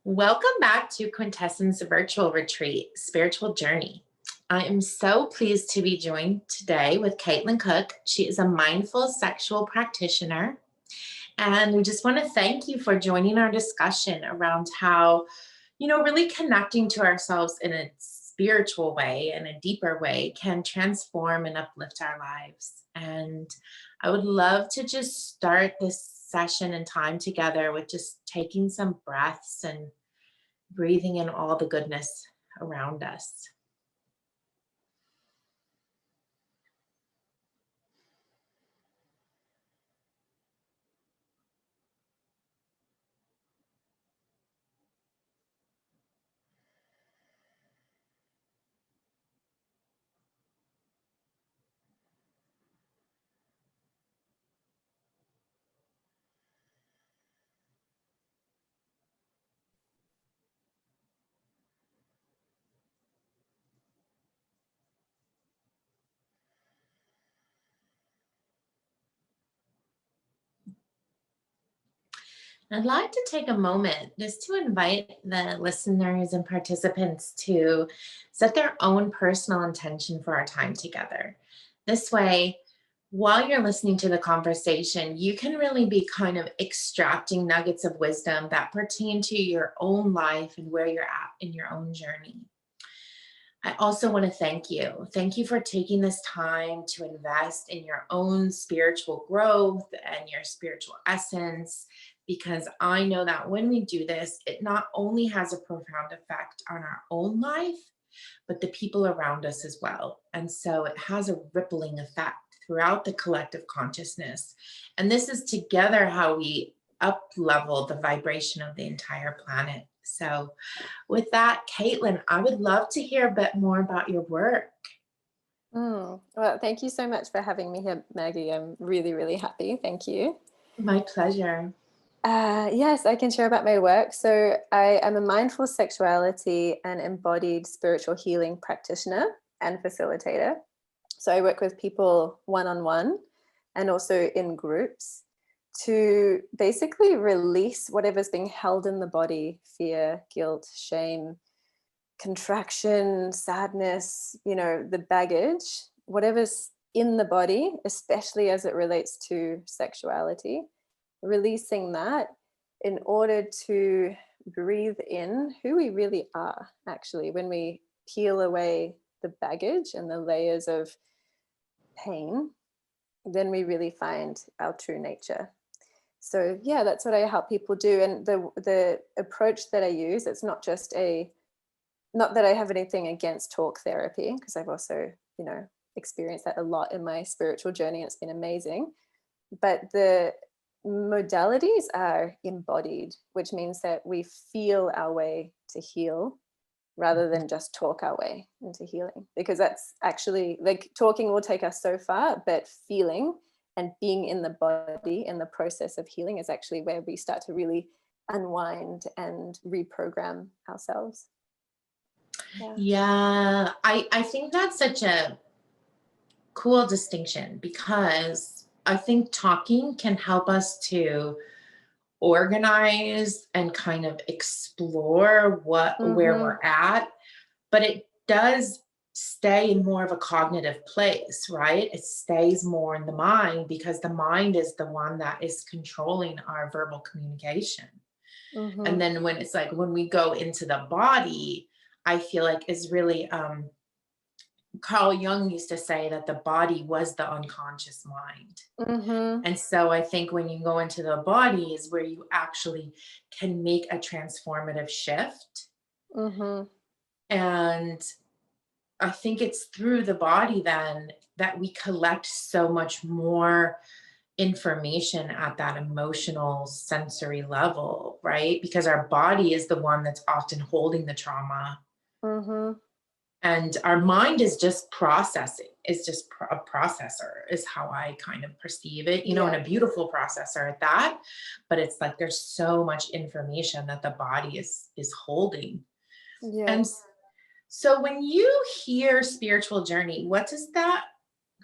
Welcome back to Quintessence Virtual Retreat, Spiritual Journey. I am so pleased to be joined today with Caitlyn Cook. She is a mindful sexual practitioner. And we just want to thank you for joining our discussion around how, really connecting to ourselves in a spiritual way and a deeper way can transform and uplift our lives. And I would love to just start this session and time together with just taking some breaths and breathing in all the goodness around us. I'd like to take a moment just to invite the listeners and participants to set their own personal intention for our time together. This way, while you're listening to the conversation, you can really be kind of extracting nuggets of wisdom that pertain to your own life and where you're at in your own journey. I also want to thank you. Thank you for taking this time to invest in your own spiritual growth and your spiritual essence, because I know that when we do this, it not only has a profound effect on our own life, but the people around us as well. And so it has a rippling effect throughout the collective consciousness. And this is together how we up level the vibration of the entire planet. So with that, Caitlyn, I would love to hear a bit more about your work. Well, thank you so much for having me here, Maggie. I'm really, really happy. Thank you. My pleasure. Yes, I can share about my work. So I am a mindful sexuality and embodied spiritual healing practitioner and facilitator. So I work with people one-on-one and also in groups to basically release whatever's being held in the body: fear, guilt, shame, contraction, sadness, the baggage, whatever's in the body, especially as it relates to sexuality, releasing that in order to breathe in who we really are, actually, when we peel away the baggage and the layers of pain, then we really find our true nature. So yeah, that's what I help people do. And the approach that I use, it's not that I have anything against talk therapy, because I've also, experienced that a lot in my spiritual journey. And it's been amazing. But the modalities are embodied, which means that we feel our way to heal rather than just talk our way into healing, because that's actually, like, talking will take us so far, but feeling and being in the body in the process of healing is actually where we start to really unwind and reprogram ourselves. Yeah, I think that's such a cool distinction, because I think talking can help us to organize and kind of explore where we're at, but it does stay in more of a cognitive place, right? It stays more in the mind, because the mind is the one that is controlling our verbal communication. And then when we go into the body, I feel like is really Carl Jung used to say that the body was the unconscious mind. And so I think when you go into the body is where you actually can make a transformative shift. And I think it's through the body then that we collect so much more information at that emotional sensory level, right? Because our body is the one that's often holding the trauma. And our mind is just processing, is just a processor, is how I kind of perceive it, and a beautiful processor at that. But it's like there's so much information that the body is holding. And so when you hear spiritual journey, what does that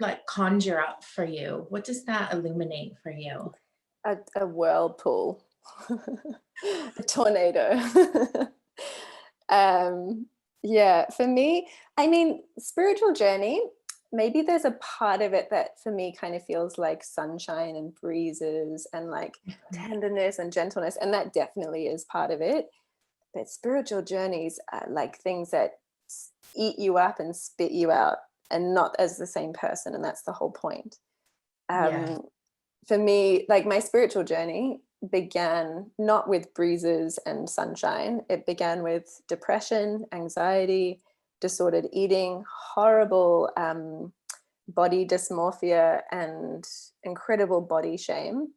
like conjure up for you? What does that illuminate for you? A whirlpool. A tornado. Yeah, for me, I mean, spiritual journey, maybe there's a part of it that for me kind of feels like sunshine and breezes and like tenderness and gentleness. And that definitely is part of it. But spiritual journeys are like things that eat you up and spit you out and not as the same person. And that's the whole point. Yeah. For me, like my spiritual journey began not with breezes and sunshine. It began with depression, anxiety, disordered eating, horrible body dysmorphia, and incredible body shame.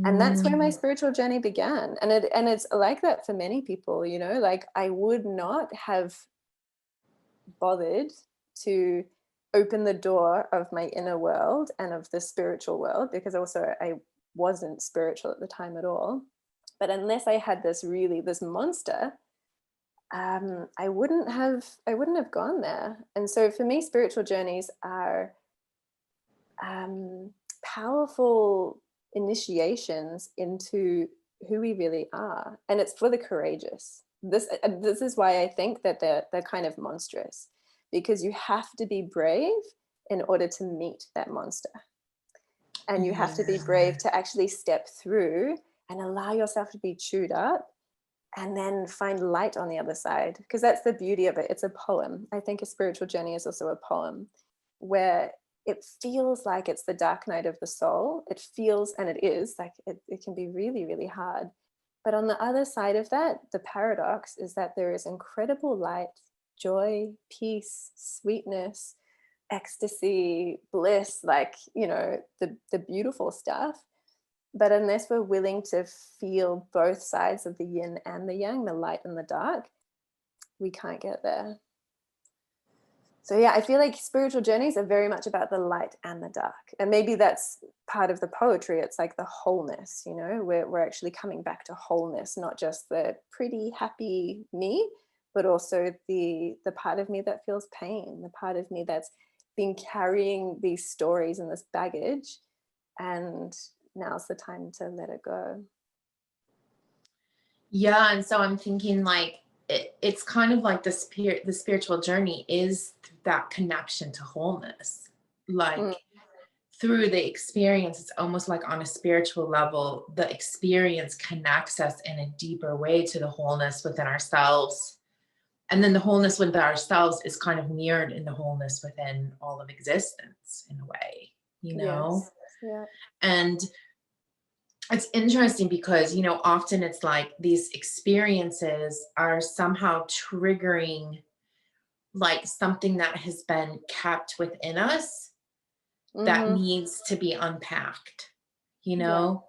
And that's where my Mm. spiritual journey began. And it's like that for many people, you know, like I would not have bothered to open the door of my inner world and of the spiritual world, because also I wasn't spiritual at the time at all. But unless I had this monster, I wouldn't have gone there. And so for me, spiritual journeys are powerful initiations into who we really are, and it's for the courageous. This is why I think that they're kind of monstrous, because you have to be brave in order to meet that monster, and you have to be Yeah. brave to actually step through and allow yourself to be chewed up and then find light on the other side, because that's the beauty of it. It's a poem. I think a spiritual journey is also a poem where it feels like it's the dark night of the soul. It feels, and it is, like it can be really, really hard. But on the other side of that, the paradox is that there is incredible light, joy, peace, sweetness, ecstasy, bliss, like, you know, the beautiful stuff. But unless we're willing to feel both sides of the yin and the yang, the light and the dark, we can't get there. So yeah, I feel like spiritual journeys are very much about the light and the dark. And maybe that's part of the poetry. It's like the wholeness, you know, we're actually coming back to wholeness, not just the pretty happy me, but also the part of me that feels pain, the part of me that's been carrying these stories and this baggage. And now's the time to let it go. Yeah, and so I'm thinking like it's kind of like the spiritual journey is that connection to wholeness. Mm, Like through the experience, it's almost like on a spiritual level, the experience connects us in a deeper way to the wholeness within ourselves. And then the wholeness within ourselves is kind of mirrored in the wholeness within all of existence in a way, you know? yes. Yeah. And it's interesting because, often it's like these experiences are somehow triggering like something that has been kept within us that Mm-hmm. needs to be unpacked, you Yeah. know?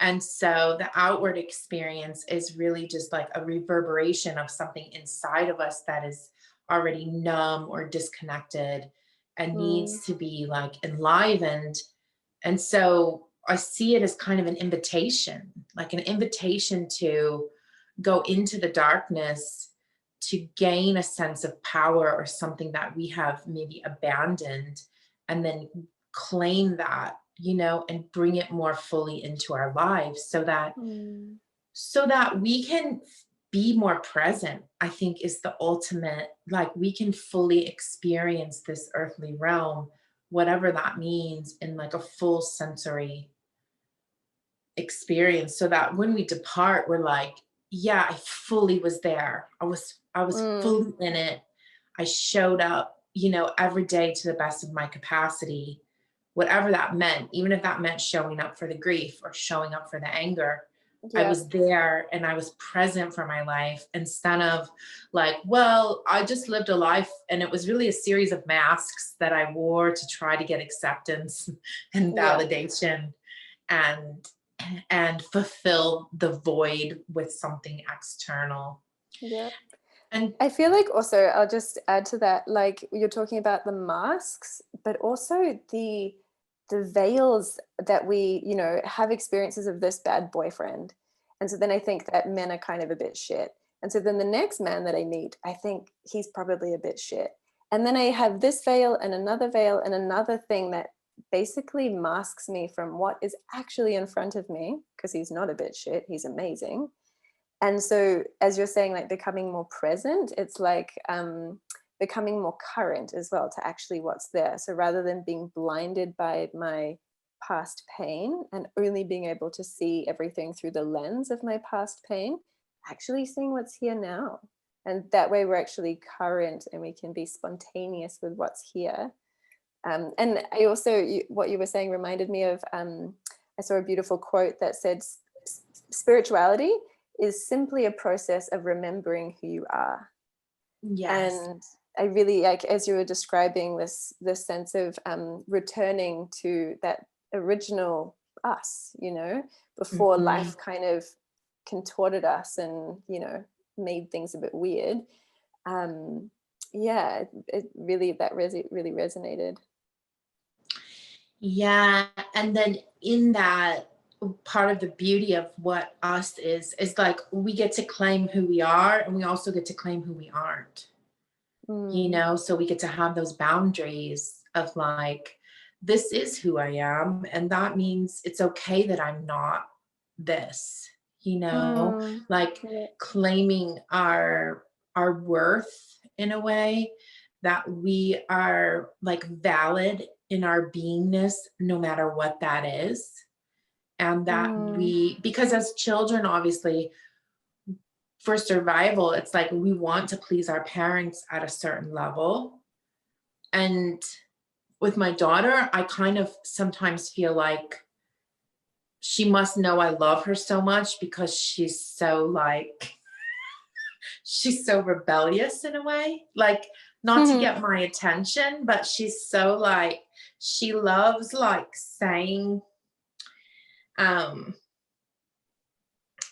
And so the outward experience is really just like a reverberation of something inside of us that is already numb or disconnected and Mm, needs to be like enlivened. And so I see it as kind of an invitation, like an invitation to go into the darkness to gain a sense of power or something that we have maybe abandoned, and then claim that, and bring it more fully into our lives mm, so that we can be more present. I think is the ultimate, like we can fully experience this earthly realm, whatever that means, in like a full sensory experience, so that when we depart, we're like, yeah, I fully was there. I was mm. fully in it. I showed up, every day to the best of my capacity, whatever that meant, even if that meant showing up for the grief or showing up for the anger. I Yeah. was there and I was present for my life, instead of like, well, I just lived a life and it was really a series of masks that I wore to try to get acceptance and Yeah. validation and fulfill the void with something external. Yeah. And I feel like also, I'll just add to that, like you're talking about the masks, but also the veils that we, you know, have experiences of this bad boyfriend. And so then I think that men are kind of a bit shit. And so then the next man that I meet, I think he's probably a bit shit. And then I have this veil and another thing that basically masks me from what is actually in front of me, because he's not a bit shit, he's amazing. And so as you're saying, like becoming more present, it's like becoming more current as well to actually what's there. So rather than being blinded by my past pain and only being able to see everything through the lens of my past pain, actually seeing what's here now. And that way we're actually current and we can be spontaneous with what's here. And I also, what you were saying reminded me of, I saw a beautiful quote that said, spirituality is simply a process of remembering who you are. Yes. And I really, like, as you were describing this sense of returning to that original us, you know, before life kind of contorted us and, you know, made things a bit weird. Yeah, it really, that really resonated. Yeah. And then in that, part of the beauty of what us is like we get to claim who we are and we also get to claim who we aren't. You know, so we get to have those boundaries of like, this is who I am. And that means it's okay that I'm not this, you know, like Yeah. claiming our worth in a way that we are like valid in our beingness, no matter what that is. And that we, because as children, obviously, for survival, it's like we want to please our parents at a certain level. And with my daughter, I kind of sometimes feel like she must know I love her so much because she's so like, she's so rebellious in a way, like not to get my attention, but she's so like, she loves like saying,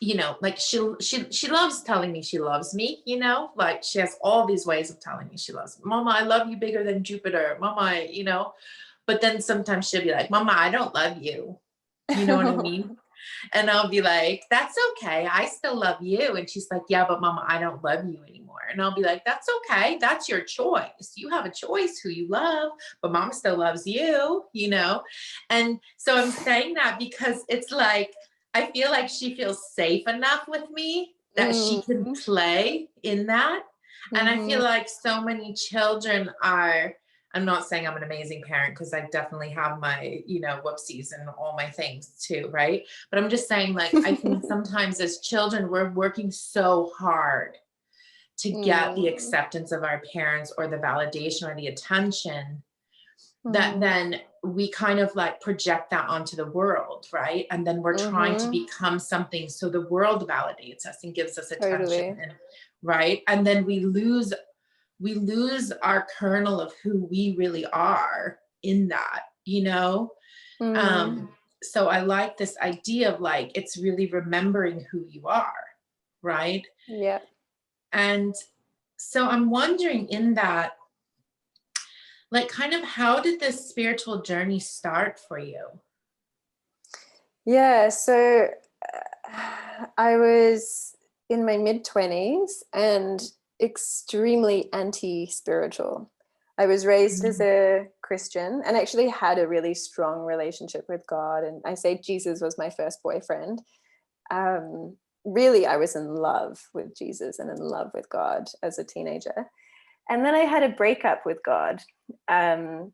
you know, like she loves telling me she loves me, you know, like she has all these ways of telling me she loves me. Mama, I love you bigger than Jupiter. Mama, you know, but then sometimes she'll be like, Mama, I don't love you. You know what I mean? And I'll be like, that's okay. I still love you. And she's like, yeah, but Mama, I don't love you anymore. And I'll be like, that's okay. That's your choice. You have a choice who you love, but Mama still loves you, you know? And so I'm saying that because it's like, I feel like she feels safe enough with me that she can play in that. And I feel like so many children are, I'm not saying I'm an amazing parent because I definitely have my, you know, whoopsies and all my things too, right? But I'm just saying, like, I think sometimes as children, we're working so hard to get the acceptance of our parents or the validation or the attention that then we kind of like project that onto the world, right? And then we're trying to become something so the world validates us and gives us attention, and, right? And then we lose our kernel of who we really are in that, you know? So I like this idea of like, it's really remembering who you are, right? Yeah. And so I'm wondering in that, like, kind of how did this spiritual journey start for you? Yeah, so I was in my mid-20s and extremely anti-spiritual. I was raised as a Christian and actually had a really strong relationship with God. And I say Jesus was my first boyfriend. Really, I was in love with Jesus and in love with God as a teenager. And then I had a breakup with God when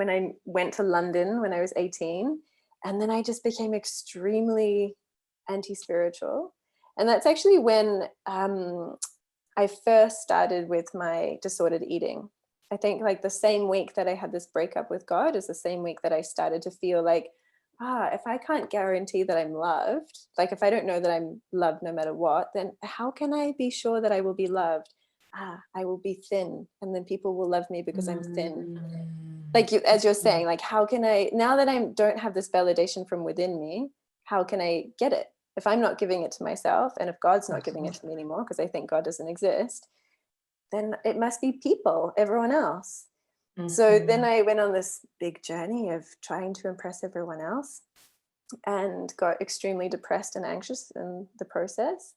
I went to London when I was 18. And then I just became extremely anti-spiritual. And that's actually when I first started with my disordered eating. I think like the same week that I had this breakup with God is the same week that I started to feel like, if I can't guarantee that I'm loved, like if I don't know that I'm loved no matter what, then how can I be sure that I will be loved? I will be thin and then people will love me because I'm thin. Like as you're saying, like how can I, now that I don't have this validation from within me, how can I get it? If I'm not giving it to myself and if God's not giving it to me anymore, because I think God doesn't exist, then it must be people, everyone else. So then I went on this big journey of trying to impress everyone else and got extremely depressed and anxious in the process.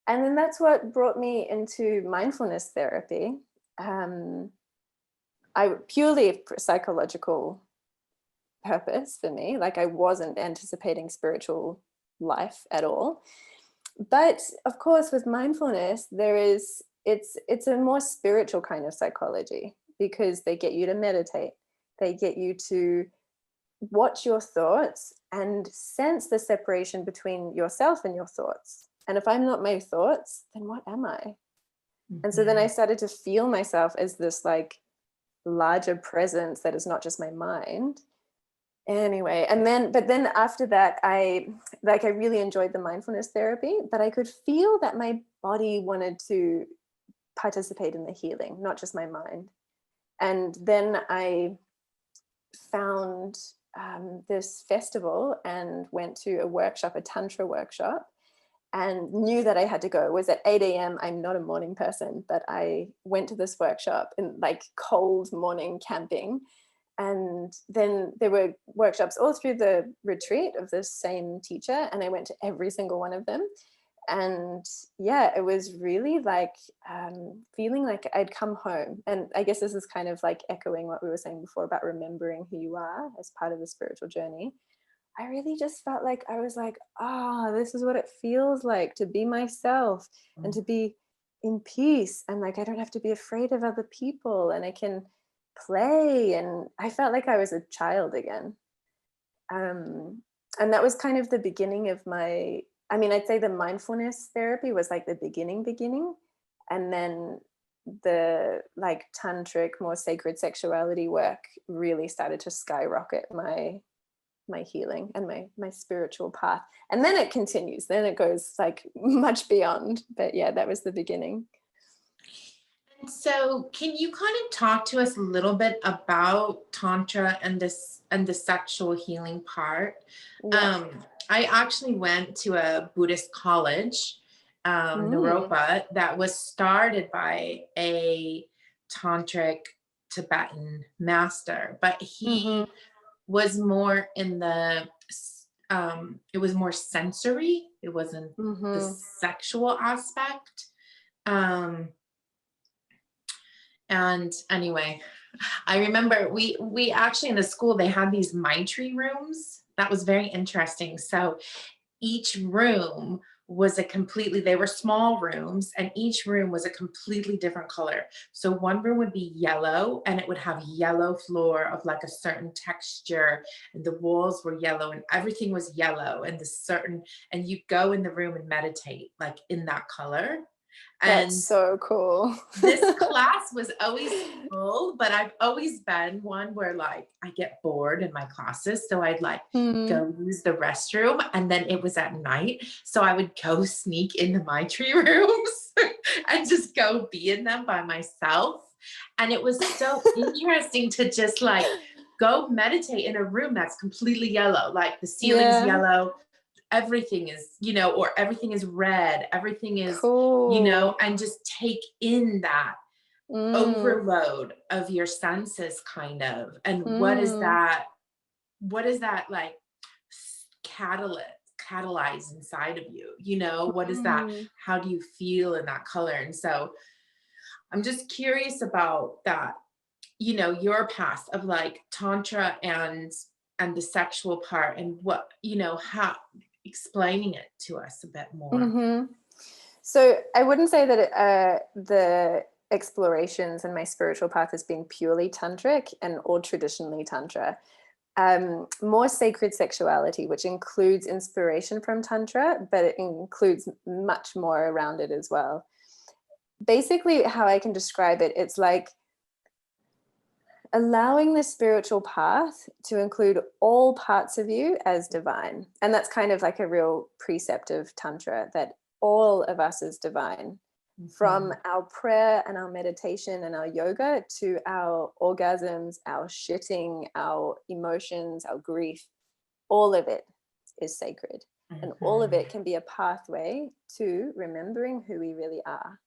And then that's what brought me into mindfulness therapy. I purely psychological purpose for me. Like I wasn't anticipating spiritual life at all. But of course, with mindfulness, it's a more spiritual kind of psychology, because they get you to meditate. They get you to watch your thoughts and sense the separation between yourself and your thoughts. And if I'm not my thoughts, then what am I? And so then I started to feel myself as this like larger presence that is not just my mind. Anyway, but then after that, I really enjoyed the mindfulness therapy, but I could feel that my body wanted to participate in the healing, not just my mind. And then I found this festival and went to a workshop, a tantra workshop, and knew that I had to go. It was at 8 a.m. I'm not a morning person, but I went to this workshop in like cold morning camping. And then there were workshops all through the retreat of the same teacher, and I went to every single one of them. And yeah, it was really like feeling like I'd come home. And I guess this is kind of like echoing what we were saying before about remembering who you are as part of the spiritual journey. I really just felt like I was like, this is what it feels like to be myself and to be in peace. And like, I don't have to be afraid of other people, and I can play. And I felt like I was a child again. And that was kind of the beginning of I'd say the mindfulness therapy was like the beginning. And then the like tantric, more sacred sexuality work really started to skyrocket my healing and my spiritual path. And then it continues, then it goes like much beyond. But yeah, that was the beginning. And so can you kind of talk to us a little bit about Tantra and the sexual healing part? Yeah. I actually went to a Buddhist college, Naropa, that was started by a Tantric Tibetan master, but he was more in it was more sensory. It wasn't the sexual aspect. And anyway, I remember we actually in the school, they had these Maitri rooms. That was very interesting. So each room was they were small rooms, and each room was a completely different color. So one room would be yellow, and it would have yellow floor of like a certain texture, and the walls were yellow, and everything was yellow, and and you go in the room and meditate like in that color. And that's so cool. this class was always full, but I've always been one where like I get bored in my classes. So I'd like go use the restroom, and then it was at night. So I would go sneak into my tree rooms and just go be in them by myself. And it was so interesting to just like go meditate in a room that's completely yellow, like the ceiling's yellow, everything is, or everything is red, everything is, cool. and just take in that overload of your senses kind of. And what is that like catalyze inside of you? What is that? How do you feel in that color? And so I'm just curious about that, your path of like Tantra and the sexual part, and what, how explaining it to us a bit more. So I wouldn't say that the explorations in my spiritual path has been purely tantric or traditionally tantra. More sacred sexuality, which includes inspiration from tantra, but it includes much more around it as well. Basically, how I can describe it, it's like allowing the spiritual path to include all parts of you as divine. And that's kind of like a real precept of Tantra, that all of us is divine. From our prayer and our meditation and our yoga to our orgasms, our shitting, our emotions, our grief, all of it is sacred. And all of it can be a pathway to remembering who we really are,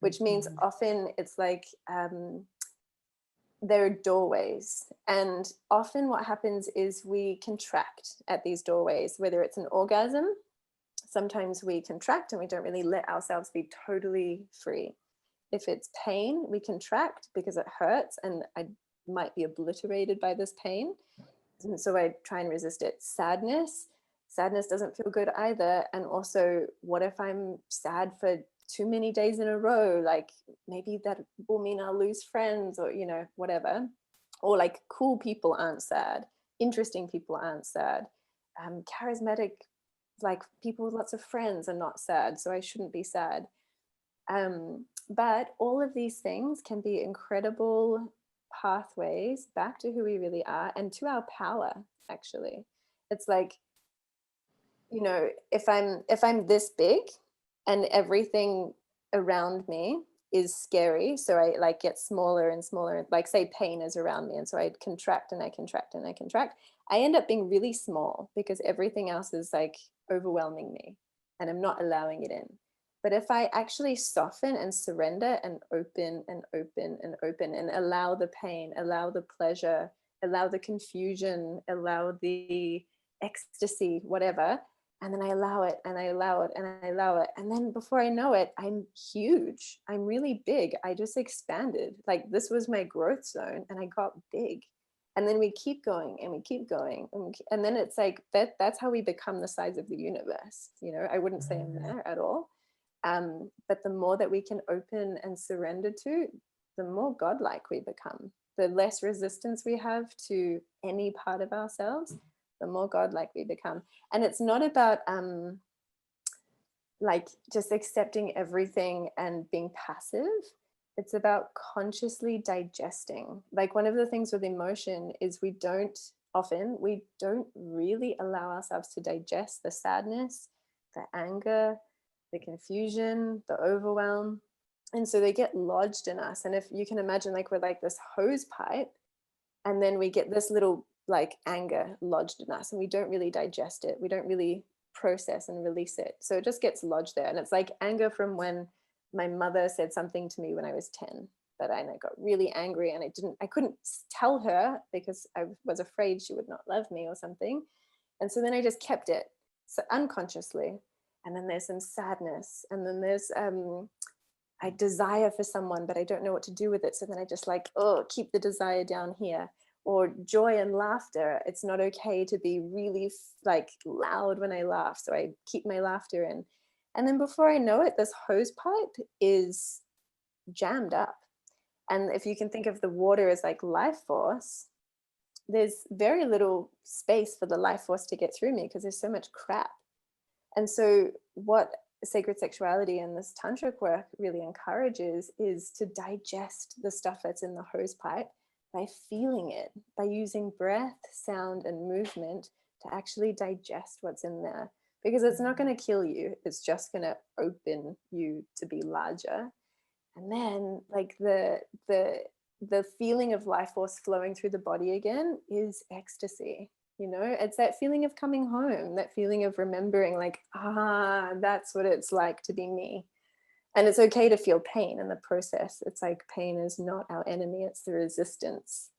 which means often it's like there are doorways, and often what happens is we contract at these doorways, whether it's an orgasm. Sometimes we contract and we don't really let ourselves be totally free. If it's pain, we contract because it hurts and I might be obliterated by this pain. And so I try and resist it. Sadness, sadness doesn't feel good either. And also, what if I'm sad for too many days in a row? Like, maybe that will mean I'll lose friends, or, you know, whatever. Or like, cool people aren't sad, interesting people aren't sad, charismatic, like, people with lots of friends are not sad, so I shouldn't be sad. But all of these things can be incredible pathways back to who we really are and to our power, actually. It's like, you know, if I'm this big and everything around me is scary, so I like get smaller and smaller, like say pain is around me, and so I contract and I contract and I contract, I end up being really small because everything else is like overwhelming me and I'm not allowing it in. But if I actually soften and surrender and open and open and open and allow the pain, allow the pleasure, allow the confusion, allow the ecstasy, whatever, and then I allow it and I allow it and I allow it. And then before I know it, I'm huge. I'm really big. I just expanded. Like, this was my growth zone and I got big. And then we keep going and we keep going. And then it's like that's how we become the size of the universe. You know, I wouldn't say I'm there at all. But the more that we can open and surrender to, the more godlike we become. The less resistance we have to any part of ourselves, the more godlike we become. And it's not about like just accepting everything and being passive. It's about consciously digesting. Like, one of the things with emotion is we don't really allow ourselves to digest the sadness, the anger, the confusion, the overwhelm. And so they get lodged in us. And if you can imagine, like, we're like this hose pipe, and then we get this little like anger lodged in us, and we don't really digest it. We don't really process and release it. So it just gets lodged there. And it's like anger from when my mother said something to me when I was 10 that I got really angry, and I couldn't tell her because I was afraid she would not love me or something. And so then I just kept it, so unconsciously. And then there's some sadness, and then there's I desire for someone, but I don't know what to do with it. So then I just like, keep the desire down here. Or joy and laughter. It's not okay to be really like loud when I laugh, so I keep my laughter in. And then before I know it, this hose pipe is jammed up. And if you can think of the water as like life force, there's very little space for the life force to get through me because there's so much crap. And so what sacred sexuality and this tantric work really encourages is to digest the stuff that's in the hose pipe by feeling it, by using breath, sound, and movement to actually digest what's in there. Because it's not going to kill you, it's just going to open you to be larger. And then like the feeling of life force flowing through the body again is ecstasy. You know, it's that feeling of coming home, that feeling of remembering like, that's what it's like to be me. And it's okay to feel pain in the process. It's like pain is not our enemy. It's the resistance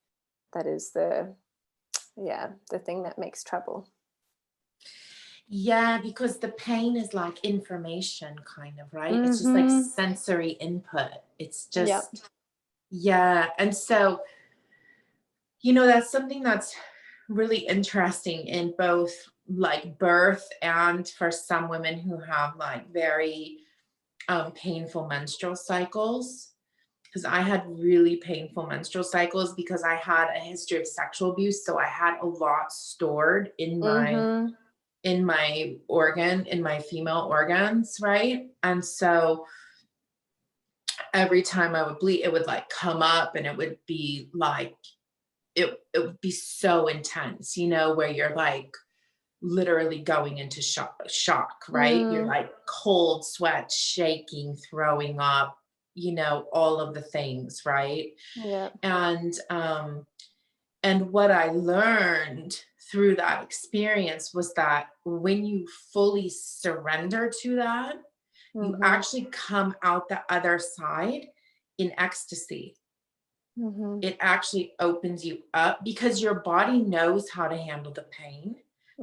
that is the thing that makes trouble. Yeah, because the pain is like information, kind of, right? Mm-hmm. It's just like sensory input. It's just, yeah. And so, you know, that's something that's really interesting in both like birth and for some women who have like very painful menstrual cycles, because I had really painful menstrual cycles because I had a history of sexual abuse. So I had a lot stored in my in my female organs, right? And so every time I would bleed, it would like come up, and it would be like it would be so intense, you know, where you're like literally going into shock, right? You're like cold sweat, shaking, throwing up, you know, all of the things, right? Yeah. And what I learned through that experience was that when you fully surrender to that, you actually come out the other side in ecstasy. It actually opens you up because your body knows how to handle the pain.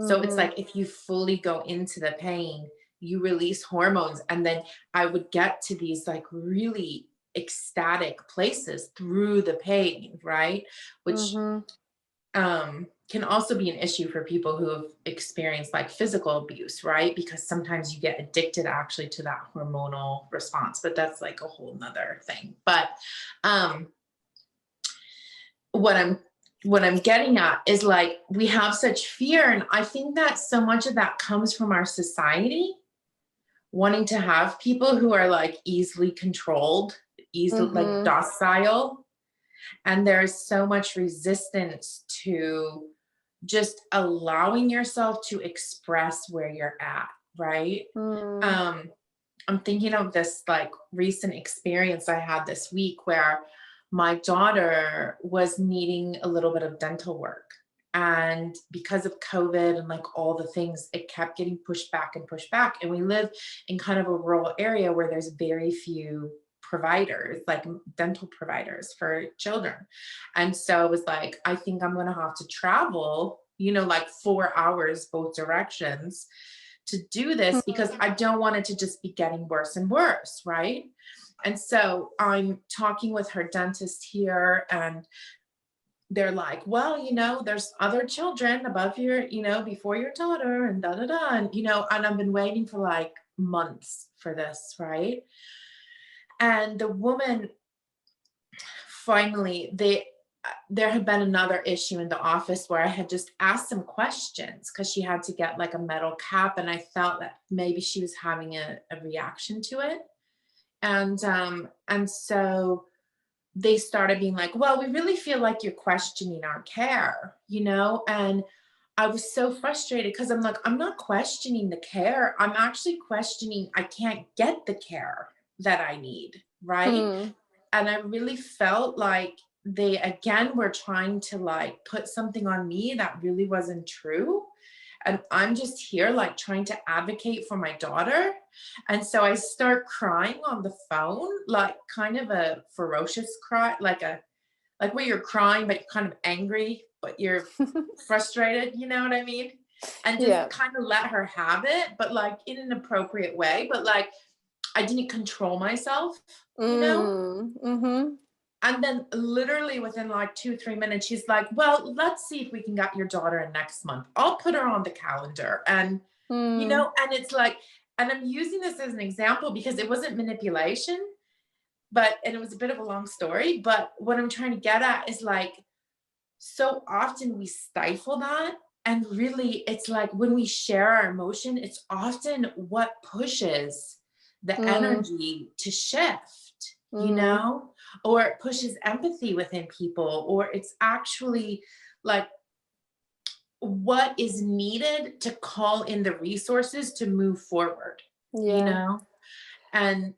So it's like if you fully go into the pain, you release hormones. And then I would get to these like really ecstatic places through the pain, right? Which can also be an issue for people who have experienced like physical abuse, right? Because sometimes you get addicted actually to that hormonal response, but that's like a whole nother thing. But um, what I'm getting at is like we have such fear, and I think that so much of that comes from our society wanting to have people who are like easily controlled, easily like Mm-hmm. docile, and there's so much resistance to just allowing yourself to express where you're at, right? Mm. um I'm thinking of this like recent experience I had this week where my daughter was needing a little bit of dental work. And because of COVID and like all the things, it kept getting pushed back and pushed back. And we live in kind of a rural area where there's very few providers, like dental providers for children. And so it was like, I think I'm going to have to travel, like 4 hours both directions to do this because I don't want it to just be getting worse and worse, right? And so I'm talking with her dentist here, and they're like, well, there's other children above your, before your daughter, and da da da. And I've been waiting for like months for this, right? And the woman finally, there had been another issue in the office where I had just asked some questions because she had to get like a metal cap, and I felt that maybe she was having a reaction to it. And so they started being like, well, we really feel like you're questioning our care, and I was so frustrated because I'm like, I'm not questioning the care. I'm actually questioning I can't get the care that I need, right? Mm. And I really felt like they again were trying to like put something on me that really wasn't true. And I'm just here like trying to advocate for my daughter. And so I start crying on the phone, like kind of a ferocious cry, like where you're crying but you're kind of angry but you're frustrated, you know what I mean? And just Yeah. kind of let her have it, but like in an appropriate way. But like I didn't control myself, you know? Mm. Mm-hmm. And then literally within like 2-3 minutes, she's like, well, let's see if we can get your daughter in next month. I'll put her on the calendar. Mm. And it's like, and I'm using this as an example because it wasn't manipulation, and it was a bit of a long story. But what I'm trying to get at is like, so often we stifle that. And really, it's like when we share our emotion, it's often what pushes the Mm. energy to shift, Mm. or it pushes empathy within people, or it's actually like what is needed to call in the resources to move forward, you Yeah. know? And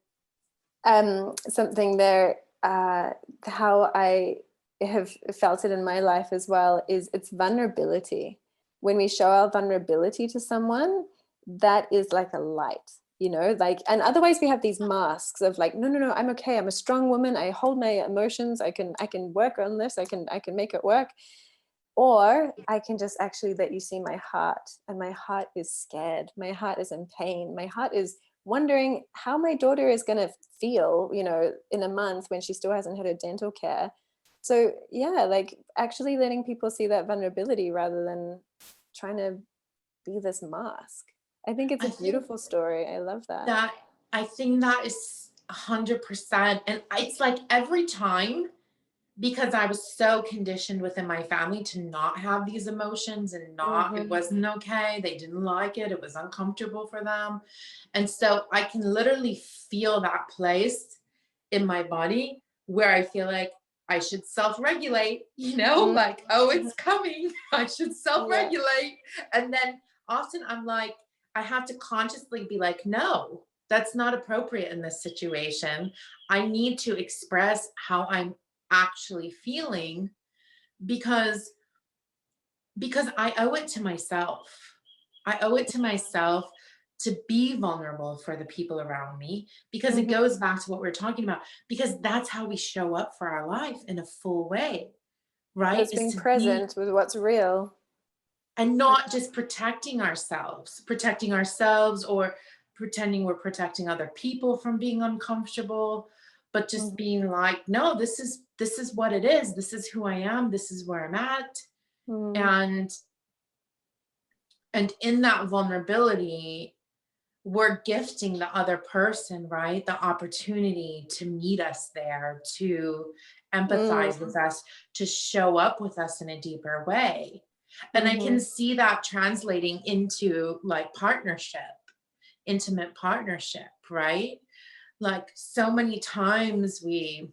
Something there, how I have felt it in my life as well, is it's vulnerability. When we show our vulnerability to someone, that is like a light, like, and otherwise we have these masks of like, no, no, no, I'm okay. I'm a strong woman. I hold my emotions. I can work on this. I can make it work. Or I can just actually let you see my heart, and my heart is scared. My heart is in pain. My heart is wondering how my daughter is going to feel, in a month when she still hasn't had her dental care. So yeah, like actually letting people see that vulnerability rather than trying to be this mask. I think it's I a think beautiful story. I love that. that I think that is 100%. And it's like every time, because I was so conditioned within my family to not have these emotions and it Mm-hmm. wasn't okay. They didn't like it. It was uncomfortable for them. And so I can literally feel that place in my body where I feel like I should self-regulate, like, oh, Mm-hmm. it's coming. I should Yeah. self-regulate. And then often I'm like, I have to consciously be like, no, that's not appropriate in this situation. I need to express how I'm actually feeling because I owe it to myself. I owe it to myself to be vulnerable for the people around me, because it Mm-hmm. goes back to what we we're talking about, because that's how we show up for our life in a full way, right? Just Is being to be, present with what's real. and not just protecting ourselves or pretending we're protecting other people from being uncomfortable, but Mm-hmm. just being like, no, this is what it is. This is who I am. This is where I'm at. And in that vulnerability, we're gifting the other person, right? The opportunity to meet us there, to empathize with us, to show up with us in a deeper way. And I can see that translating into like partnership, intimate partnership, right? Like so many times we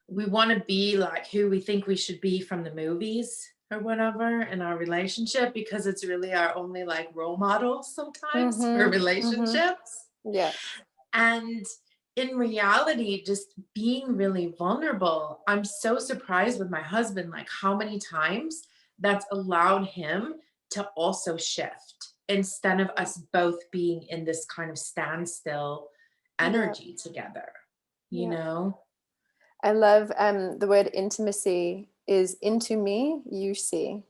want to be like who we think we should be from the movies or whatever in our relationship, because it's really our only like role model sometimes for relationships. Yeah. And in reality, just being really vulnerable, I'm so surprised with my husband, like how many times that's allowed him to also shift instead of us both being in this kind of standstill energy together, you know? I love the word intimacy is into me, you see,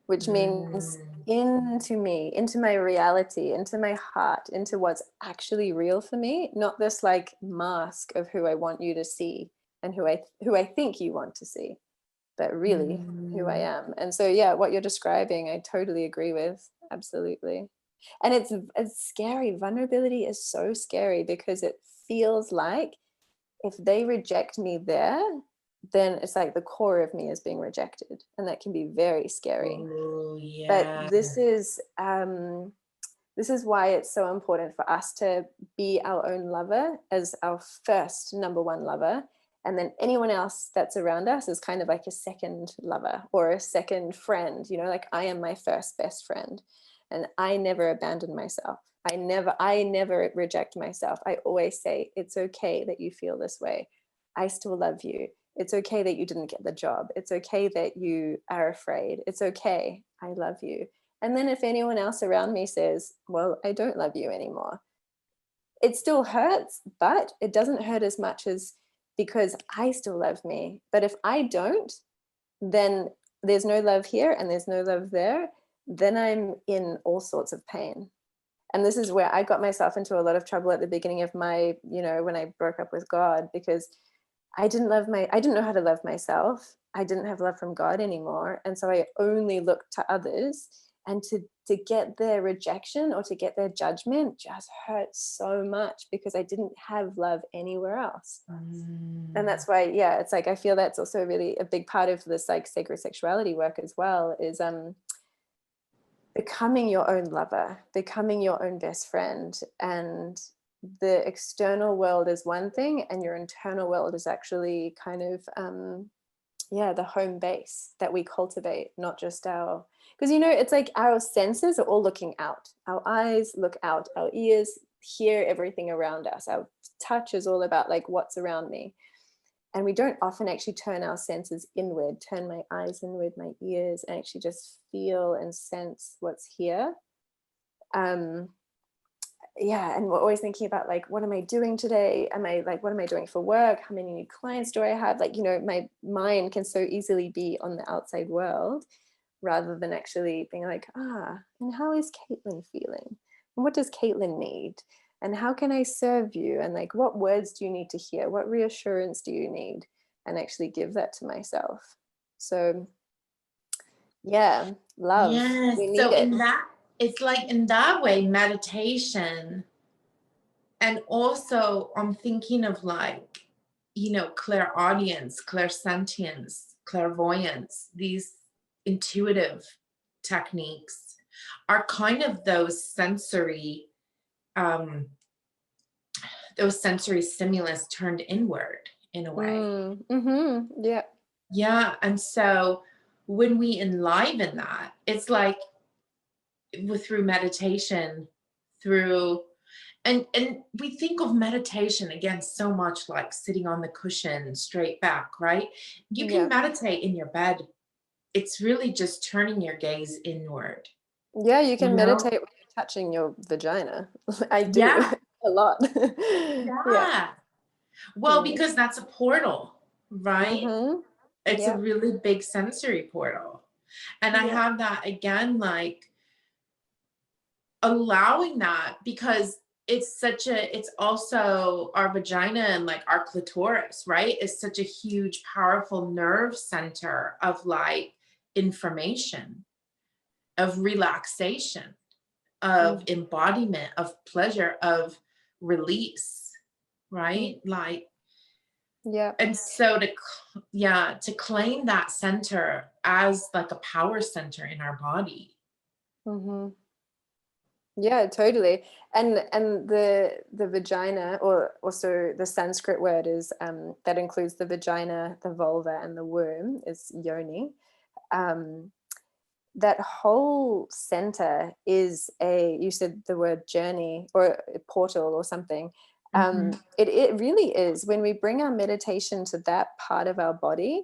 which means into me, into my reality, into my heart, into what's actually real for me, not this like mask of who I want you to see and who I think you want to see, but really who I am. And so, yeah, what you're describing, I totally agree with. Absolutely. And it's scary. Vulnerability is so scary because it feels like if they reject me there, then it's like the core of me is being rejected, and that can be very scary. Oh, yeah. But this is why it's so important for us to be our own lover as our first number one lover, and then anyone else that's around us is kind of like a second lover or a second friend, you know, like I am my first best friend, and I never abandon myself. I never reject myself. I always say, it's okay that you feel this way. I still love you. It's okay that you didn't get the job. It's okay that you are afraid. It's okay. I love you. And then if anyone else around me says, well, I don't love you anymore, it still hurts, but it doesn't hurt as much as because I still love me. But if I don't, then there's no love here and there's no love there. Then I'm in all sorts of pain. And this is where I got myself into a lot of trouble at the beginning of my, you know, when I broke up with God, because I didn't know how to love myself. I didn't have love from God anymore. And so I only looked to others, and to get their rejection or to get their judgment just hurt so much because I didn't have love anywhere else. And that's why, yeah, it's like, I feel that's also really a big part of this like sacred sexuality work as well, is becoming your own lover, becoming your own best friend. And the external world is one thing, and your internal world is actually kind of the home base that we cultivate, not just our, because you know, it's like our senses are all looking out. Our eyes look out, our ears hear everything around us, our touch is all about like what's around me. And we don't often actually turn our senses inward, turn my eyes inward, my ears, and actually just feel and sense what's here. And we're always thinking about like, what am I doing today? What am I doing for work? How many new clients do I have? Like, you know, my mind can so easily be on the outside world rather than actually being like, and how is Caitlyn feeling? And what does Caitlyn need? And how can I serve you? And like, what words do you need to hear? What reassurance do you need? And actually give that to myself. So yeah, love. Yes. We need So it. in that, it's like in that way, meditation. And also I'm thinking of like, you know, clairaudience, clairsentience, clairvoyance, these intuitive techniques are kind of those sensory stimulus turned inward in a way. Yeah. Yeah. And so when we enliven that, it's like through meditation, through and we think of meditation again so much like sitting on the cushion straight back, right? You can meditate in your bed. It's really just turning your gaze inward. Yeah, you can You know? meditate when you're touching your vagina. I do Yeah. a lot. Yeah. Yeah. Well, because that's a portal, right? It's a Yeah. really big sensory portal. And I Yeah. have that again, like allowing that, because it's also our vagina and like our clitoris, right? Is such a huge, powerful nerve center of like information, of relaxation, of Mm. embodiment, of pleasure, of release, Mm. right? Like, Yeah. and so yeah, to claim that center as like a power center in our body. Mm-hmm. Yeah, totally. And the vagina, or also the Sanskrit word is that includes the vagina, the vulva, and the womb is yoni. Um, that whole center is you said the word journey or a portal or something. Mhm. It really is when we bring our meditation to that part of our body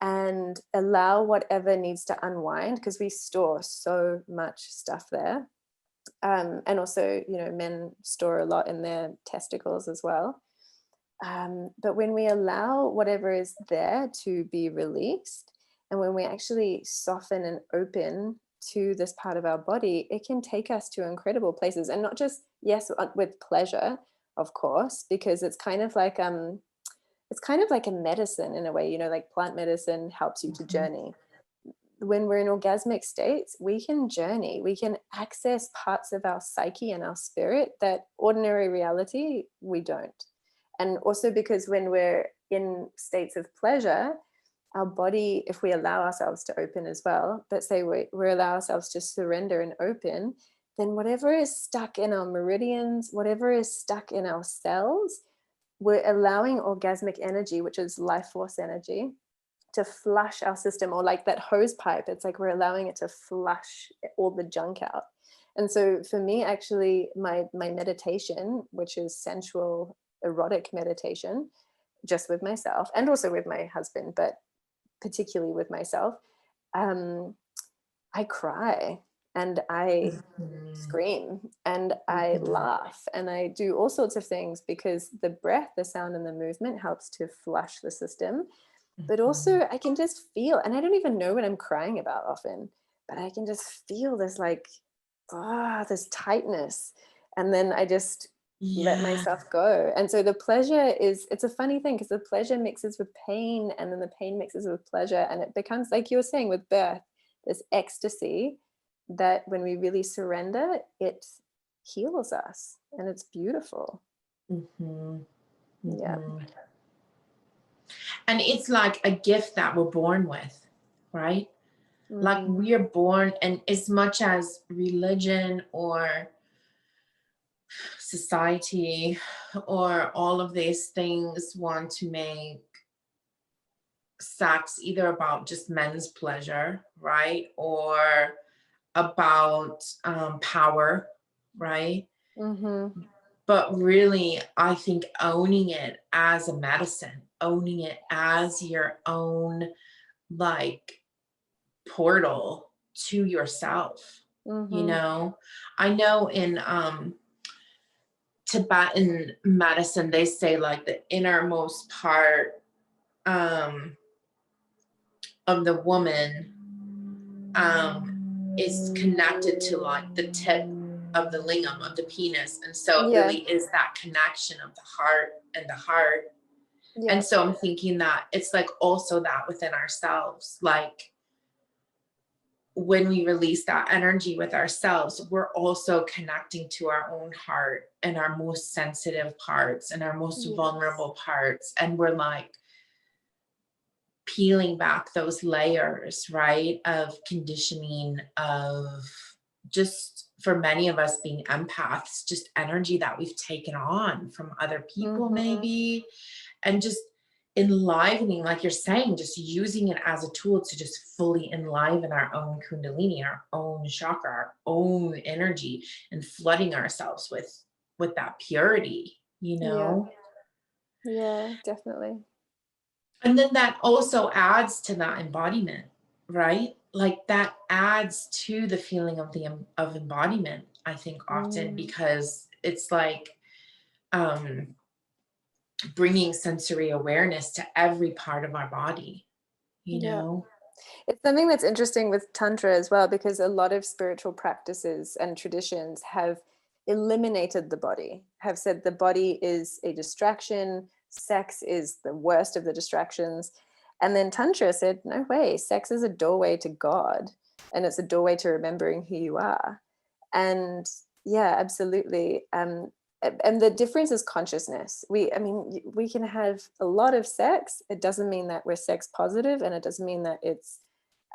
and allow whatever needs to unwind, because we store so much stuff there. And also, men store a lot in their testicles as well. But when we allow whatever is there to be released, and when we actually soften and open to this part of our body, it can take us to incredible places. And not just, yes, with pleasure, of course, because it's kind of like a medicine in a way, like plant medicine helps you to Mhm. journey. When we're in orgasmic states, we can journey, we can access parts of our psyche and our spirit that ordinary reality we don't. And also because when we're in states of pleasure, our body, if we allow ourselves to open as well, but say we allow ourselves to surrender and open, then whatever is stuck in our meridians, whatever is stuck in our cells, we're allowing orgasmic energy, which is life force energy, to flush our system, or like that hose pipe, it's like we're allowing it to flush all the junk out. And so for me, actually, my meditation, which is sensual erotic meditation, just with myself and also with my husband, but particularly with myself, um, I cry and I Mhm. scream and I Mhm. laugh and I do all sorts of things, because the breath, the sound, and the movement helps to flush the system. But Mhm. also I can just feel, and I don't even know what I'm crying about often, but I can just feel this like, this tightness. And then I just let Yeah. myself go. And so the pleasure it's a funny thing, because the pleasure mixes with pain, and then the pain mixes with pleasure. And it becomes, like you were saying with birth, this ecstasy that when we really surrender, it heals us. And it's beautiful. Mhm. Yeah. Mhm. And it's like a gift that we're born with, right? Like Mm, we are born, and as much as religion or society or all of these things want to make sex either about just men's pleasure, right? Or about power, right? mm-hmm. But really, I think owning it as a medicine, owning it as your own like portal to yourself, you Mm-hmm. know? I know in Tibetan medicine, they say like the innermost part um, of the woman is connected to like the tip of the lingam of the penis, and so it Yeah. really is that connection of the heart and the heart. And Yeah. so I'm thinking that it's like also that within ourselves, like when we release that energy with ourselves, we're also connecting to our own heart and our most sensitive parts and our most Yes. vulnerable parts, and we're like peeling back those layers, right, of conditioning, of just for many of us being empaths, just energy that we've taken on from other people, Mm-hmm. maybe, and just enlivening, like you're saying, just using it as a tool to just fully enliven our own kundalini, our own chakra, our own energy, and flooding ourselves with that purity, you Yeah. know. Yeah, definitely. And then that also adds to that embodiment, right? Like that adds to the feeling of of embodiment, I think often, Mm, because it's like um bringing sensory awareness to every part of our body, you yeah. know? It's something that's interesting with Tantra as well, because a lot of spiritual practices and traditions have eliminated the body, have said the body is a distraction, sex is the worst of the distractions. And then Tantra said, no way, sex is a doorway to God, and it's a doorway to remembering who you are. And yeah, absolutely. And the difference is consciousness. We can have a lot of sex. It doesn't mean that we're sex positive, and it doesn't mean that it's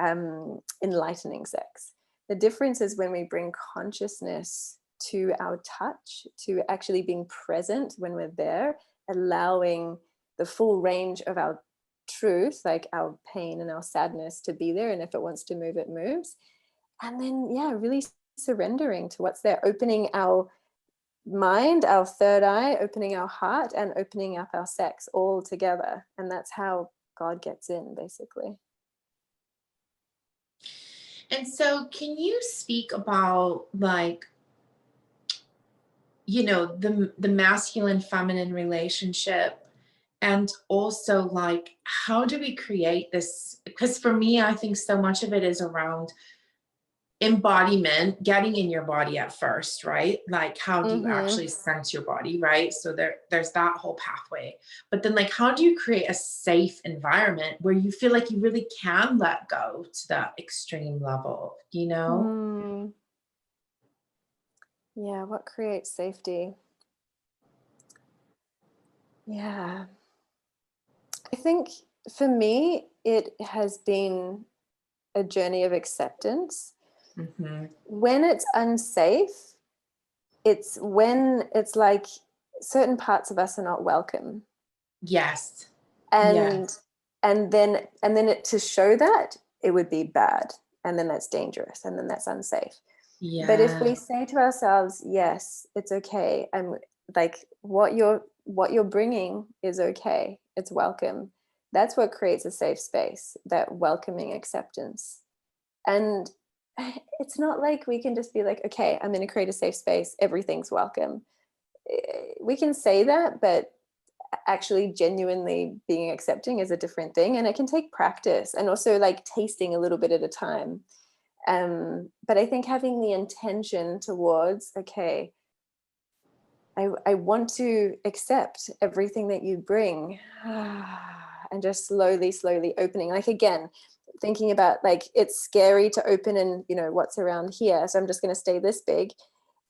enlightening sex. The difference is when we bring consciousness to our touch, to actually being present when we're there, allowing the full range of our truth, like our pain and our sadness, to be there. And if it wants to move, it moves. And then, yeah, really surrendering to what's there, opening our mind, our third eye, opening our heart, and opening up our sex all together. And that's how God gets in, basically. And so can you speak about, like, you know, the masculine feminine relationship, and also, like, how do we create this? Because for me, I think so much of it is around embodiment, getting in your body at first, right? Like, how do you actually sense your body, right? So there's that whole pathway. But then, like, how do you create a safe environment where you feel like you really can let go to that extreme level, you know? Yeah, what creates safety? Yeah. I think for me, it has been a journey of acceptance. When it's unsafe, it's when it's like certain parts of us are not welcome. Yes. And then it, to show that, it would be bad, and then that's dangerous, and then that's unsafe. Yeah. But if we say to ourselves, yes, it's okay, and like what you're bringing is okay, it's welcome, that's what creates a safe space, that welcoming acceptance. And it's not like we can just be like, okay, I'm going to create a safe space, everything's welcome. We can say that, but actually genuinely being accepting is a different thing, and it can take practice, and also like tasting a little bit at a time. But I think having the intention towards, okay, I want to accept everything that you bring, and just slowly opening. Like, again, thinking about, like, it's scary to open and, you know, what's around here, so I'm just going to stay this big.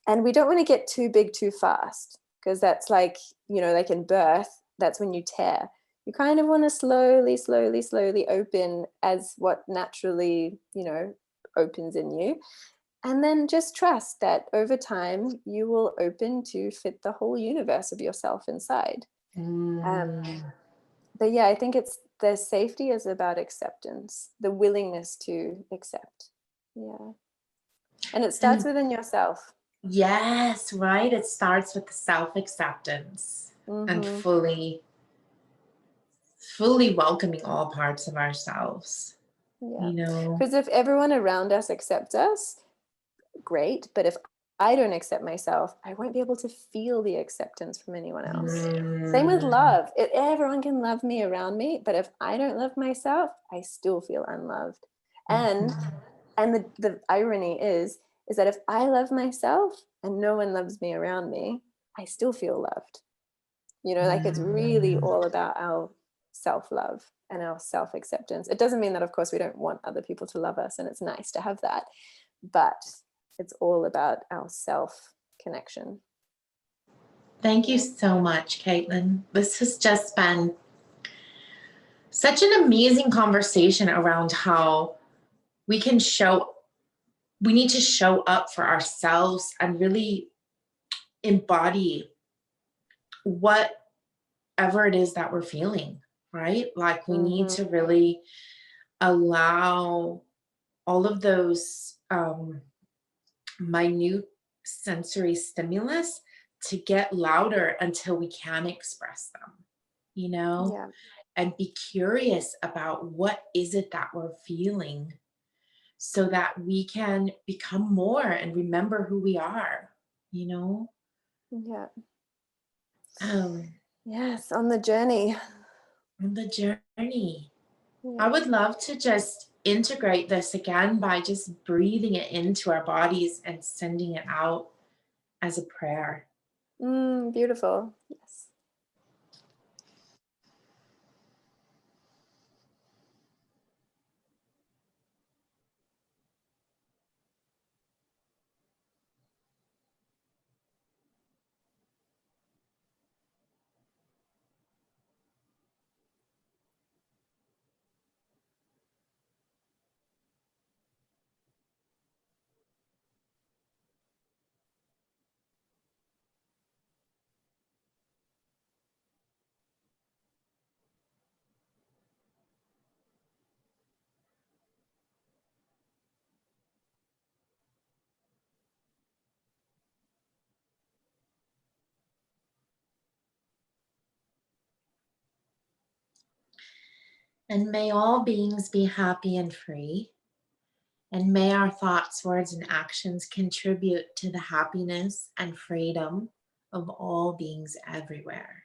And we don't want to get too big too fast, because that's like, you know, like in birth, that's when you tear. You kind of want to slowly open as what naturally, you know, opens in you. And then just trust that over time you will open to fit the whole universe of yourself inside. But yeah, I think it's the safety is about acceptance, the willingness to accept. Yeah. And it starts within yourself. Yes, right. It starts with the self-acceptance and fully welcoming all parts of ourselves. Yeah. You know, because if everyone around us accepts us, great. But if I don't accept myself, I won't be able to feel the acceptance from anyone else. Same with love. Everyone can love me around me, but if I don't love myself, I still feel unloved. And the irony is that if I love myself and no one loves me around me, I still feel loved. You know, like, it's really all about our self-love and our self-acceptance. It doesn't mean that, of course, we don't want other people to love us, and it's nice to have that, but it's all about our self-connection. Thank you so much, Caitlyn. This has just been such an amazing conversation around how we need to show up for ourselves and really embody whatever it is that we're feeling, right? Like, we need to really allow all of those minute sensory stimulus to get louder until we can express them, you know? Yeah. And be curious about what is it that we're feeling, so that we can become more and remember who we are, you know? Yeah. Yes, on the journey. On the journey. Yeah. I would love to just integrate this again by just breathing it into our bodies and sending it out as a prayer. Beautiful. Yes. And may all beings be happy and free. And may our thoughts, words, and actions contribute to the happiness and freedom of all beings everywhere.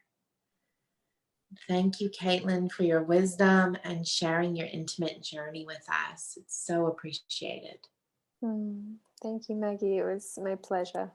Thank you, Caitlyn, for your wisdom and sharing your intimate journey with us. It's so appreciated. Thank you, Maggie. It was my pleasure.